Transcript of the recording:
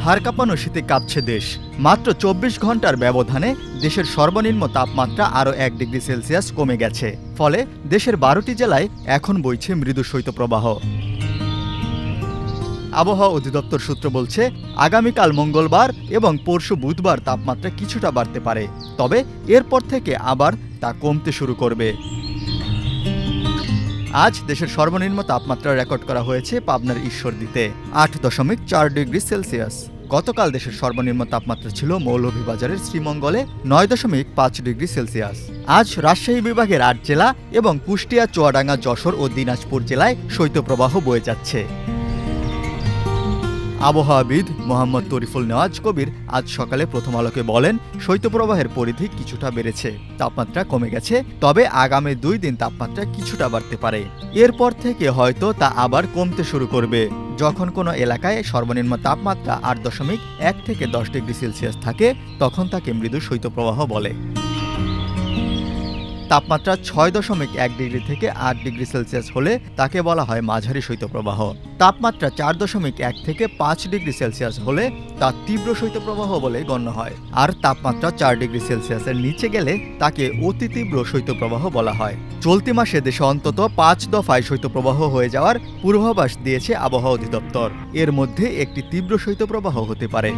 হাড় কাঁপানো শীতে কাঁপছে দেশ। মাত্র ২৪ ঘন্টার ব্যবধানে দেশের সর্বনিম্ন তাপমাত্রা আরও ১ ডিগ্রি সেলসিয়াস কমে গেছে। ফলে দেশের ১২টি জেলায় এখন বইছে মৃদু শৈত্যপ্রবাহ। আবহাওয়া অধিদপ্তর সূত্র বলছে, আগামীকাল মঙ্গলবার এবং পরশু বুধবার তাপমাত্রা কিছুটা বাড়তে পারে, তবে এরপর থেকে আবার তা কমতে শুরু করবে। আজ দেশের সর্বনিম্ন তাপমাত্রা রেকর্ড করা হয়েছে পাবনার ঈশ্বরদীতে ৮.৪ ডিগ্রি সেলসিয়াস। গতকাল দেশের সর্বনিম্ন তাপমাত্রা ছিল মৌলভীবাজারের শ্রীমঙ্গলে ৯.৫ ডিগ্রি সেলসিয়াস। আজ রাজশাহী বিভাগের ৮ জেলা এবং কুষ্টিয়া, চুয়াডাঙ্গা, যশোর ও দিনাজপুর জেলায় শৈত্যপ্রবাহ বয়ে যাচ্ছে। আবহাওয়াবিদ মোহাম্মদ তরিফুল নেওয়াজ কবির আজ সকালে প্রথম আলোকে বলেন, শৈত্যপ্রবাহের পরিধি কিছুটা বেড়েছে, তাপমাত্রা কমে গেছে, তবে আগামী ২ দিন তাপমাত্রা কিছুটা বাড়তে পারে। এরপর থেকে হয়তো তা আবার কমতে শুরু করবে। যখন কোনো এলাকায় সর্বনিম্ন তাপমাত্রা ৮.১ থেকে ১০ ডিগ্রি সেলসিয়াস থাকে, তখন তাকে মৃদু শৈত্যপ্রবাহ বলে। তাপমাত্রা ৬.১ ডিগ্রি থেকে ৮ ডিগ্রি সেলসিয়াস হলে তাকে বলা হয় মাঝারি শৈত্যপ্রবাহ। তাপমাত্রা ৪.১ থেকে ৫ ডিগ্রি সেলসিয়াস হলে তা তীব্র শৈত্যপ্রবাহ বলে গণ্য হয়। আর তাপমাত্রা ৪ ডিগ্রি সেলসিয়াসের নিচে গেলে তাকে অতি তীব্র শৈত্যপ্রবাহ বলা হয়। চলতি মাসে দেশে অন্তত ৫ দফায় শৈত্যপ্রবাহ হয়ে যাওয়ার পূর্বাভাস দিয়েছে আবহাওয়া অধিদপ্তর। এর মধ্যে একটি তীব্র শৈত্যপ্রবাহ হতে পারে।